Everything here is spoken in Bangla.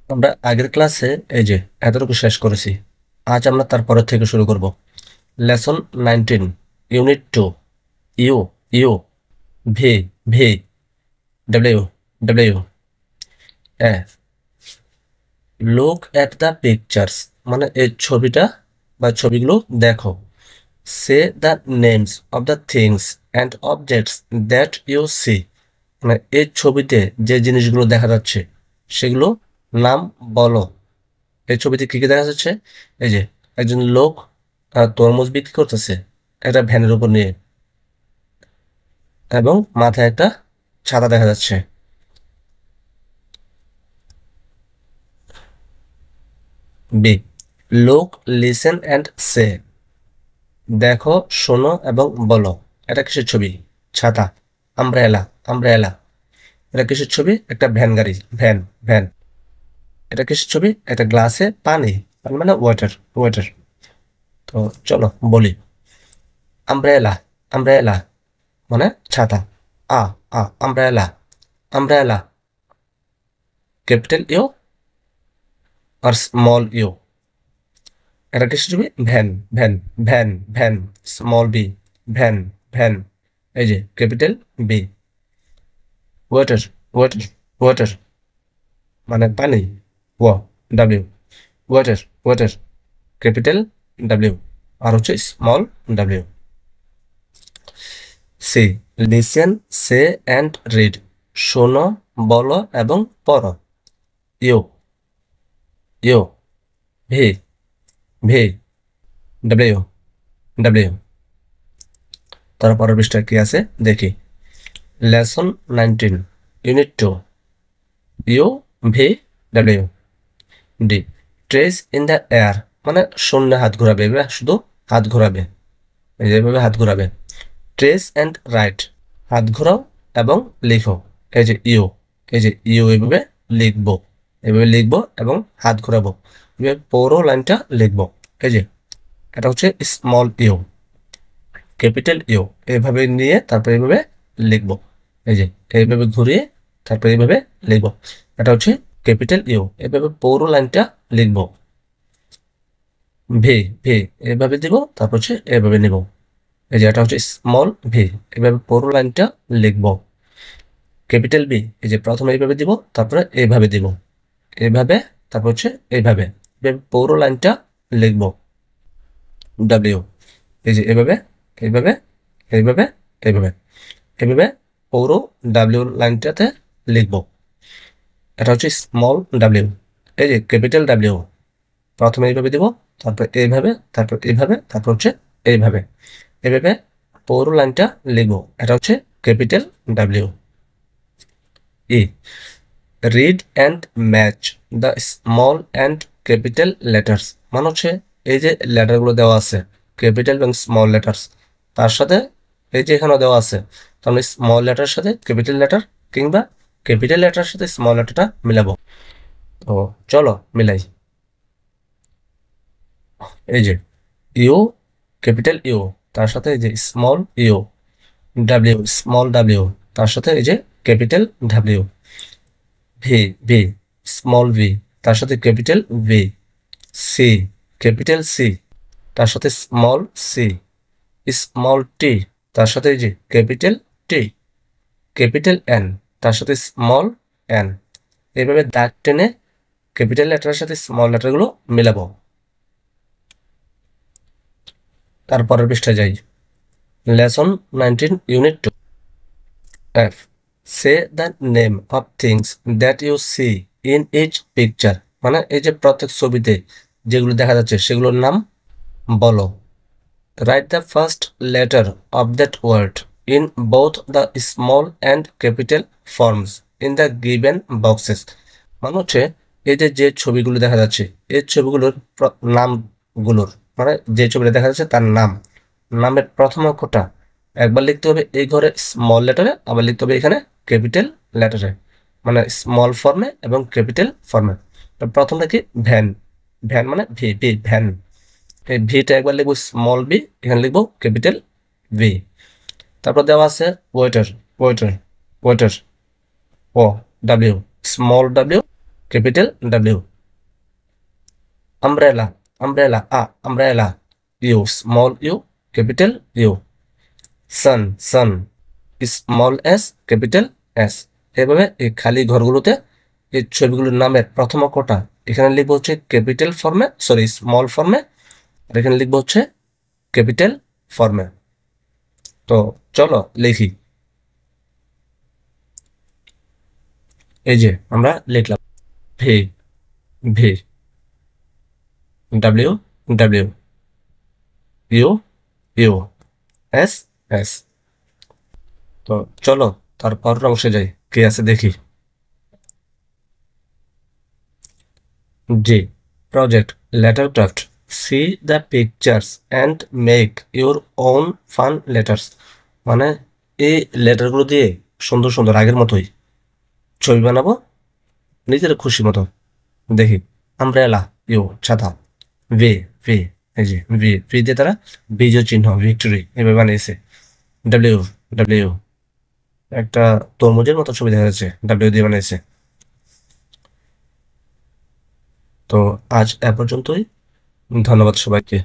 আমরা আগের ক্লাসে এই যে এতটুকু শেষ করেছি। আজ আমরা তারপরের থেকে শুরু করব। Lesson 19, unit 2, U U, V V, W W, এ। লুক এট দ্য পিকচার্স মানে এই ছবিটা বা ছবিগুলো দেখো। Say the names of the things and objects that you see মানে এই ছবিতে যে জিনিসগুলো দেখা যাচ্ছে সেগুলো নাম বলো। এই ছবিতে কি কি দেখা যাচ্ছে? এই যে একজন লোক তরমুজ বিক্রি করতেছে একটা ভ্যানের উপর নিয়ে, এবং মাথায় একটা ছাতা দেখা যাচ্ছে। বি, লুক, লিসেন অ্যান্ড সে, দেখো, শোনো এবং বলো। এটা কিসের ছবি? ছাতা, আমব্রেলা, আমব্রেলা। এটা কিসের ছবি? একটা ভ্যান গাড়ি, ভ্যান, ভ্যান। এটা কিসের ছবি? একটা গ্লাসে পানি, পানি মানে ওয়াটার, ওয়াটার। তো চলো বলি। আমব্রেলা, আমব্রেলা মানে ছাতা। আ আমব্রেলা, আমব্রেলা। ক্যাপিটাল ইউ আর স্মল ইউ। এটা কিসের ছবি? Van, van, van, van. Small B, van, van. এই যে capital B. Water, water, water মানে পানি, ও, W. Water, water, capital W আর হচ্ছে small W. See, listen, say and read, শোনো, বলো এবং পড়ো। U U, V V, W W. তারপরের পৃষ্ঠায় কি আছে দেখি। Lesson 19, unit 2, U V W. D, trace in the air মানে শূন্য হাত ঘোরাবে, এবার শুধু হাত ঘোরাবে, এইভাবে হাত ঘোরাবে। ট্রেস অ্যান্ড রাইট, হাত ঘোরাও এবং লিখো। এই যে ইউ, এই যে ইউ এইভাবে লিখবো, এভাবে লিখবো এবং হাত ঘোরাবো, এভাবে পুরো লাইনটা লিখবো। এই যে এটা হচ্ছে স্মল ইউ, ক্যাপিটাল ইউ। এইভাবে নিয়ে তারপরে এইভাবে লিখবো। এই যে এইভাবে ঘুরিয়ে তারপরে এইভাবে লিখবো। এটা হচ্ছে ক্যাপিটাল ইউ, এভাবে পুরো লাইনটা লিখবো। ভি ভি, এইভাবে দিব, তারপর হচ্ছে এইভাবে নিব। এই যে এটা হচ্ছে স্মল ভি, এভাবে পুরো লাইনটা লিখবো। ক্যাপিটাল বি, এই যে প্রথমে এইভাবে দিব, তারপরে এইভাবে দিব, এইভাবে, তারপর হচ্ছে এইভাবে, এভাবে পুরো লাইনটা লিখবো। ডাব্লিউ, এই যে এভাবে, এইভাবে, এইভাবে, এইভাবে, এভাবে পুরো ডাব্লিউ লাইনটাতে লিখবো। এটা হচ্ছে স্মল ডাব্লিউ। এই যে ক্যাপিটাল ডাব্লিউ, প্রথমে এইভাবে দিব, তারপর এইভাবে, তারপর এইভাবে, তারপর হচ্ছে এইভাবে, এভাবে পুরো লাইনটা লিখবো। এটা হচ্ছে capital W. E, read and match the small and capital letters মানে হচ্ছে এই যে লেটারগুলো দেওয়া আছে ক্যাপিটাল এবং স্মল লেটার্স, তার সাথে এই যে এখানে দেওয়া আছে, তাহলে স্মল লেটার সাথে ক্যাপিটাল লেটার কিংবা ক্যাপিটাল লেটার সাথে স্মল লেটারটা মিলাবো। তো চলো মিলাই। এই যে ইউ, ক্যাপিটাল ইউ, তার সাথে এই যে small U. W, small W, তার সাথে এই যে capital W. V V, small V, তার সাথে capital V. C, capital C, তার সাথে স্মল সি। স্মল টি, তার সাথে এই যে ক্যাপিটাল টি। ক্যাপিটাল এন, তার সাথে স্মল এন। এইভাবে দাগ টেনে ক্যাপিটাল লেটারের সাথে স্মল লেটারগুলো মেলাবো। তারপরের পৃষ্ঠায় যাই। Lesson 19, unit 2, F, say the name of things that you see in each picture মানে এই যে প্রত্যেক ছবিতে যেগুলো দেখা যাচ্ছে সেগুলোর নাম বলো। Write the first letter of that word in both the small and capital forms in the given boxes মানে হচ্ছে এই যে যে ছবিগুলো দেখা যাচ্ছে এই ছবিগুলোর নামগুলোর মানে যে ছবিটা দেখা যাচ্ছে তার নাম, নামের প্রথম অক্ষরটা একবার লিখতে হবে এই ঘরে স্মল লেটারে, আবার লিখতে হবে এখানে ক্যাপিটাল লেটারে, মানে স্মল ফর্মে এবং ক্যাপিটাল ফর্মে। তো প্রথমটা কি? ভ্যান, ভ্যান মানে ভি ভি, ভ্যান। এই ভিটা একবার লিখবো স্মল বি, এখানে লিখবো ক্যাপিটাল ভি। তারপর দেওয়া আছে ওয়েটার, ওয়েটার, ওয়েটার, ও, W, small W, capital W. Umbrella, umbrella, umbrella, U, small U, capital U. Sun, sun, small S, capital S. এভাবে এই খালি ঘরগুলোতে এই ছবিগুলোর নামের প্রথম অক্ষরটা এখানে লিখবো হচ্ছে ক্যাপিটাল ফর্মে, সরি স্মল ফর্মে, আর এখানে লিখবো হচ্ছে ক্যাপিটাল ফর্মে। তো চলো লিখি। এই যে আমরা লিখলাম V, V, W, W, U, U, S, S. তো চলো তারপর অংশে যাই, কি আছে দেখি। G, project lettercraft, see the pictures and make your own fun letters. মানে এই লেটারগুলো দিয়ে সুন্দর সুন্দর আগের মতোই ছবি বানাবো নিজের খুশি মতো। দেখি, আমব্রেলা, ইউ ছাতা, ভি, ভি, এই যে ভি, ভি দিয়ে তারা বিজয় চিহ্ন ভিক্টোরি এভাবে বানিয়েছে। ডাব্লিউ, ডাব্লিউ, একটা তরমুজের মতো ছবি দেখা যাচ্ছে, ডাব্লিউ দিয়ে বানিয়েছে। তো আজ এ পর্যন্তই, ধন্যবাদ সবাইকে।